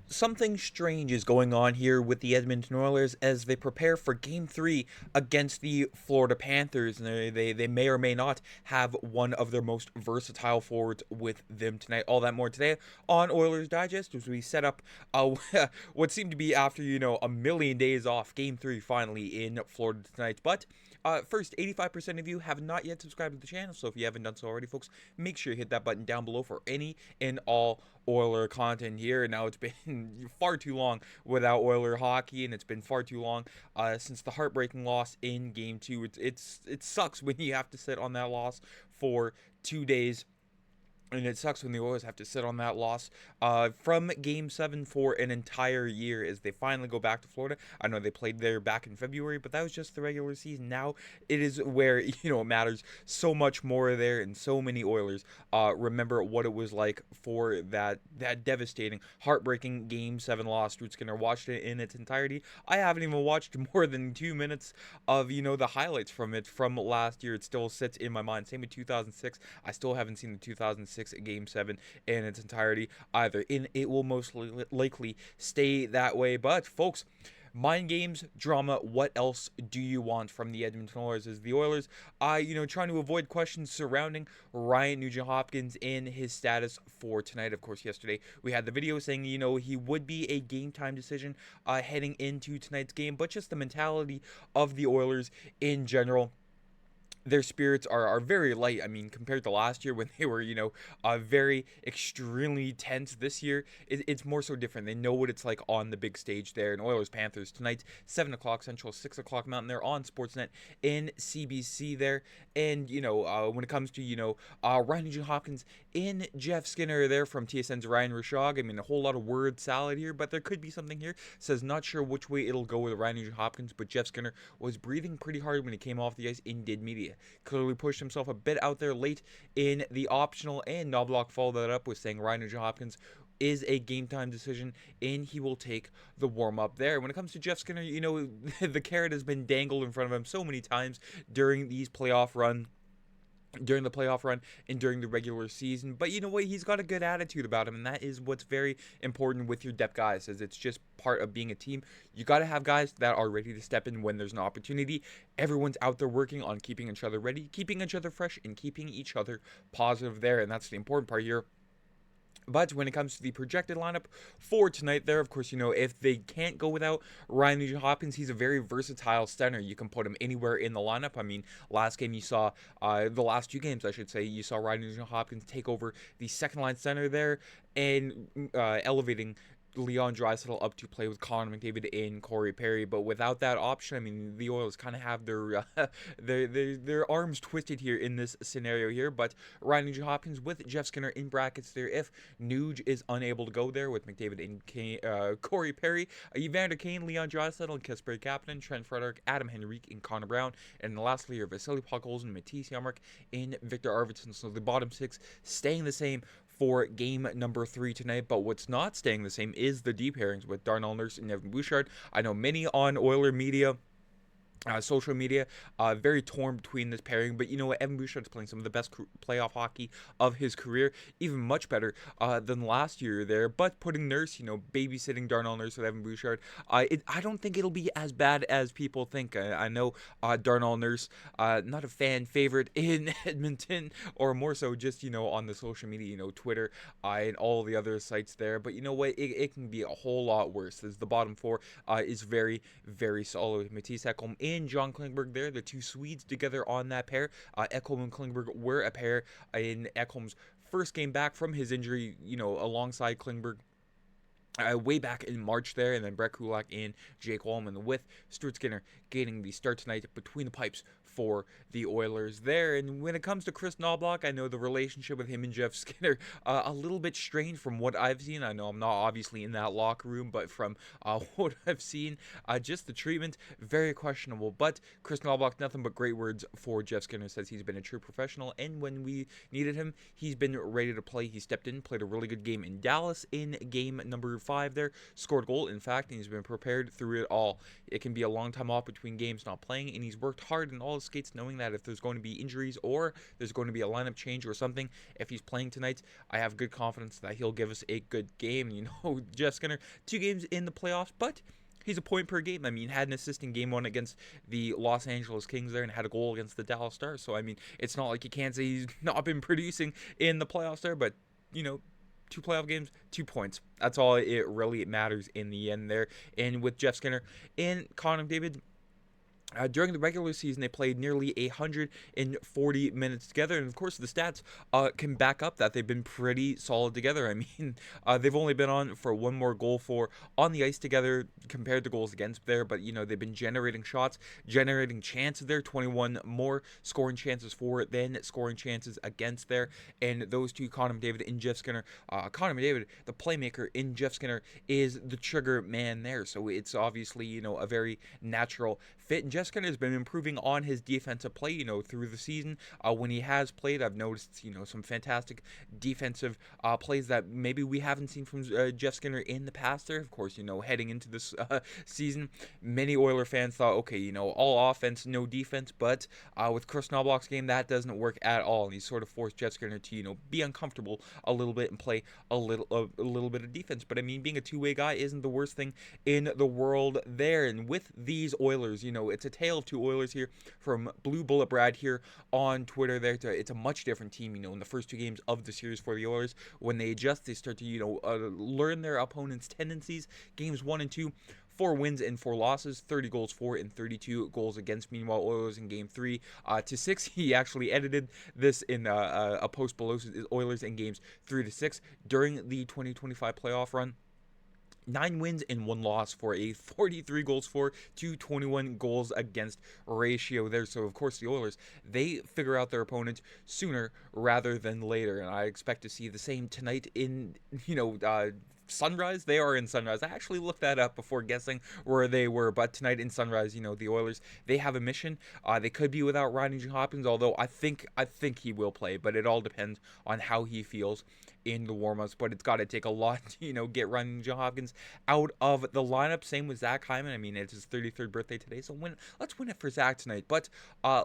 Something strange is going on here with the Edmonton Oilers as they prepare for Game 3 against the Florida Panthers. And they may or may not have one of their most versatile forwards with them tonight. All that more today on Oilers Digest as we set up what seemed to be after, a million days off, Game 3 finally in Florida tonight. But first, 85% of you have not yet subscribed to the channel, so if you haven't done so already, folks, make sure you hit that button down below for any and all Oiler content here. Now, it's been far too long without Oiler hockey, and it's been far too long since the heartbreaking loss in Game 2. It sucks when you have to sit on that loss for 2 days. And it sucks when the Oilers have to sit on that loss from Game 7 for an entire year as they finally go back to Florida. I know they played there back in February, but that was just the regular season. Now it is where, it matters so much more there, and so many Oilers remember what it was like for that devastating, heartbreaking Game 7 loss. Stuart Skinner watched it in its entirety. I haven't even watched more than 2 minutes of, the highlights from it from last year. It still sits in my mind. Same with 2006. I still haven't seen the 2006 Game 7 in its entirety either, and it will most likely stay that way. But folks, mind games, drama, what else do you want from the Edmonton Oilers? As the Oilers, trying to avoid questions surrounding Ryan Nugent-Hopkins and his status for tonight. Of course, yesterday we had the video saying, he would be a game time decision heading into tonight's game, but just the mentality of the Oilers in general, their spirits are very light. I mean, compared to last year when they were, very extremely tense. This year, it's more so different. They know what it's like on the big stage there. And Oilers Panthers tonight, 7 o'clock Central, 6 o'clock Mountain. They're on Sportsnet in CBC there. And, when it comes to, Ryan Nugent-Hopkins and Jeff Skinner there from TSN's Ryan Rashog. I mean, a whole lot of word salad here, but there could be something here. Says not sure which way it'll go with Ryan Nugent-Hopkins, but Jeff Skinner was breathing pretty hard when he came off the ice in did media. Clearly pushed himself a bit out there late in the optional, and Knoblauch followed that up with saying Ryan Nugent-Hopkins is a game time decision and he will take the warm up there. When it comes to Jeff Skinner, the carrot has been dangled in front of him so many times during the playoff run and during the regular season. But you know what? He's got a good attitude about him, and that is what's very important with your depth guys, as it's just part of being a team. You got to have guys that are ready to step in when there's an opportunity. Everyone's out there working on keeping each other ready, keeping each other fresh, and keeping each other positive there, and that's the important part here. But when it comes to the projected lineup for tonight there, of course, if they can't go without Ryan Nugent-Hopkins, he's a very versatile center. You can put him anywhere in the lineup. I mean, last game you saw, the last 2 games, I should say, you saw Ryan Nugent-Hopkins take over the second-line center there and elevating Leon Draisaitl up to play with Connor McDavid and Corey Perry. But without that option, I mean, the Oilers kind of have their their arms twisted here in this scenario here. But Ryan Nugent-Hopkins with Jeff Skinner in brackets there if Nuge is unable to go there with McDavid and Corey Perry, Evander Kane, Leon Draisaitl, and Kasperi Kapanen, Trent Frederic, Adam Henrique, and Connor Brown. And lastly are Vasily Podkolzin, Matisse Janmark, and Victor Arvidsson. So the bottom 6 staying the same for game number 3 tonight. But what's not staying the same is the deep pairings with Darnell Nurse and Evan Bouchard. I know many on Oiler media, social media, very torn between this pairing, but you know what? Evan Bouchard's playing some of the best playoff hockey of his career, even much better than last year there. But putting Nurse, babysitting Darnell Nurse with Evan Bouchard, I don't think it'll be as bad as people think. I know Darnell Nurse, not a fan favorite in Edmonton, or more so just on the social media, Twitter and all the other sites there. But you know what? It can be a whole lot worse, as the bottom 4 is very, very solid. Matisse Ekholm and John Klingberg there, the 2 Swedes together on that pair. Ekholm and Klingberg were a pair in Ekholm's first game back from his injury, alongside Klingberg. Way back in March there, and then Brett Kulak and Jake Walman with Stuart Skinner getting the start tonight between the pipes for the Oilers there. And when it comes to Kris Knoblauch, I know the relationship with him and Jeff Skinner a little bit strained from what I've seen. I know I'm not obviously in that locker room, but from what I've seen, just the treatment, very questionable. But Kris Knoblauch, nothing but great words for Jeff Skinner. Says he's been a true professional, and when we needed him, he's been ready to play. He stepped in, played a really good game in Dallas in game number 5 there, scored a goal, in fact, and he's been prepared through it all. It can be a long time off between games not playing, and he's worked hard in all his skates, knowing that if there's going to be injuries or there's going to be a lineup change or something, if he's playing tonight, I have good confidence that he'll give us a good game. Jeff Skinner, 2 games in the playoffs, but he's a point per game. I mean, had an assist in game 1 against the Los Angeles Kings there and had a goal against the Dallas Stars. So, I mean, it's not like you can't say he's not been producing in the playoffs there, but, 2 playoff games, 2 points. That's all it really matters in the end there. And with Jeff Skinner and Connor McDavid, during the regular season, they played nearly 140 minutes together, and of course, the stats can back up that they've been pretty solid together. I mean, they've only been on for 1 more goal for on the ice together compared to goals against there, but they've been generating shots, generating chances there, 21 more scoring chances for than scoring chances against there, and those two, Connor McDavid and Jeff Skinner. Connor McDavid, the playmaker, in Jeff Skinner is the trigger man there, so it's obviously a very natural fit. And Jeff Skinner has been improving on his defensive play, through the season. When he has played, I've noticed, some fantastic defensive plays that maybe we haven't seen from Jeff Skinner in the past there. Of course, heading into this season, many Oiler fans thought, okay, all offense, no defense, but with Kris Knoblauch's game, that doesn't work at all. And he's sort of forced Jeff Skinner to, be uncomfortable a little bit and play a little bit of defense. But I mean, being a two-way guy isn't the worst thing in the world there. And with these Oilers, it's a tale of 2 Oilers here from Blue Bullet Brad here on Twitter there. It's a much different team, in the first 2 games of the series for the Oilers. When they adjust, they start to, learn their opponent's tendencies. Games 1 and 2, 4 wins and 4 losses, 30 goals for and 32 goals against. Meanwhile, Oilers in game 3 to 6. He actually edited this in a post below. Oilers in games 3 to 6 during the 2025 playoff run. 9 wins and 1 loss for a 43 goals for to 21 goals against ratio there. So, of course, the Oilers, they figure out their opponent sooner rather than later. And I expect to see the same tonight in, Sunrise. They are in Sunrise. I actually looked that up before guessing where they were, but tonight in Sunrise, the Oilers, they have a mission. They could be without Nugent-Hopkins, although I think he will play, but it all depends on how he feels in the warm-ups. But it's got to take a lot to, get Nugent-Hopkins out of the lineup. Same with Zach Hyman. I mean, it's his 33rd birthday today, so let's win it for Zach tonight. But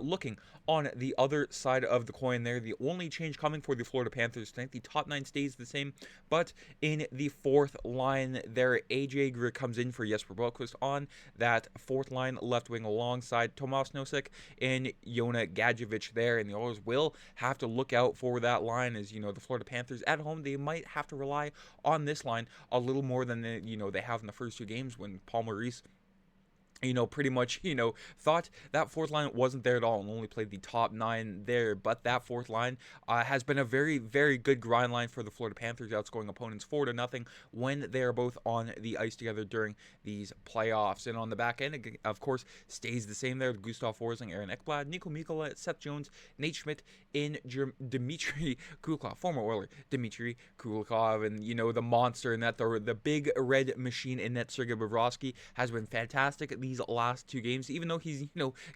looking on the other side of the coin there, the only change coming for the Florida Panthers tonight, the top 9 stays the same, but in the 4th line there, AJ Greer comes in for Jesper Boqvist on that 4th line left wing alongside Tomas Nosek and Jona Gadjevich there, and the Oilers will have to look out for that line as, the Florida Panthers at home, they might have to rely on this line a little more than they have in the first 2 games when Paul Maurice pretty much, thought that 4th line wasn't there at all and only played the top 9 there. But that 4th line has been a very, very good grind line for the Florida Panthers, outscoring opponents 4-0 when they are both on the ice together during these playoffs. And on the back end, of course, stays the same there. Gustav Forsling, Aaron Ekblad, Nico Mikkola, Seth Jones, Nate Schmidt, and Dmitry Kulikov, former Oiler Dmitry Kulikov, and, the monster in that, the big red machine in that, Sergei Bobrovsky, has been fantastic at these last 2 games, even though he's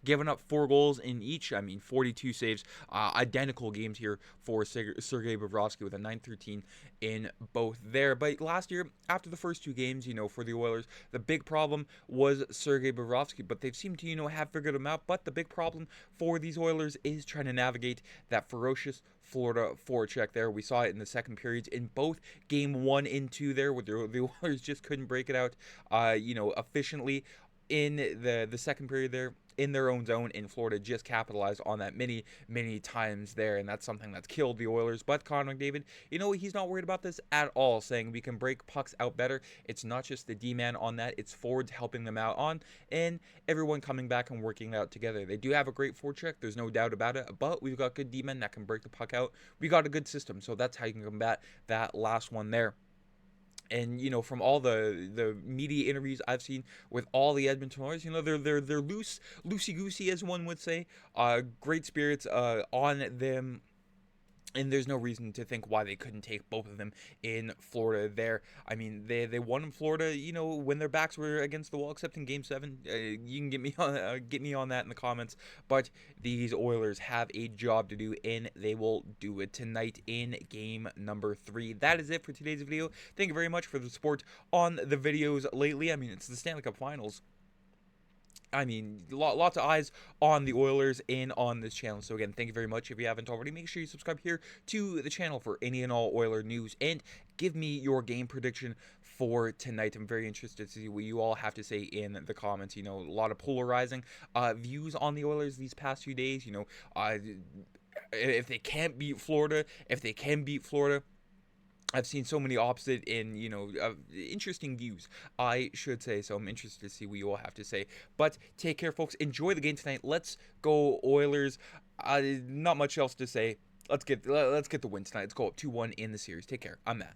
given up 4 goals in each. I mean, 42 saves, identical games here for Sergei Bobrovsky with a 9-13 in both there. But last year, after the first 2 games, for the Oilers, the big problem was Sergei Bobrovsky, but they've seemed to have figured him out. But the big problem for these Oilers is trying to navigate that ferocious Florida forecheck there. We saw it in the second periods in both game 1 and 2 there, where the Oilers just couldn't break it out efficiently in the second period there in their own zone, in Florida just capitalized on that many times there, and that's something that's killed the Oilers. But Connor McDavid, he's not worried about this at all, saying we can break pucks out better. It's not just the D-man on that, it's forwards helping them out on, and everyone coming back and working it out together. They do have a great forecheck, there's no doubt about it, but we've got good D-men that can break the puck out. We got a good system, so that's how you can combat that last one there. And from all the media interviews I've seen with all the Edmonton Oilers, they're loosey goosey, as one would say. Great spirits on them. And there's no reason to think why they couldn't take both of them in Florida there. I mean, they won in Florida, when their backs were against the wall, except in Game 7. You can get me on that in the comments. But these Oilers have a job to do, and they will do it tonight in Game number 3. That is it for today's video. Thank you very much for the support on the videos lately. I mean, it's the Stanley Cup Finals. I mean, lots of eyes on the Oilers and on this channel. So again, thank you very much. If you haven't already, make sure you subscribe here to the channel for any and all Oiler news. And give me your game prediction for tonight. I'm very interested to see what you all have to say in the comments. A lot of polarizing views on the Oilers these past few days. If they can't beat Florida, I've seen so many opposite and, interesting views, I should say. So I'm interested to see what you all have to say. But take care, folks. Enjoy the game tonight. Let's go Oilers. Not much else to say. Let's get the win tonight. Let's go up 2-1 in the series. Take care. I'm Matt.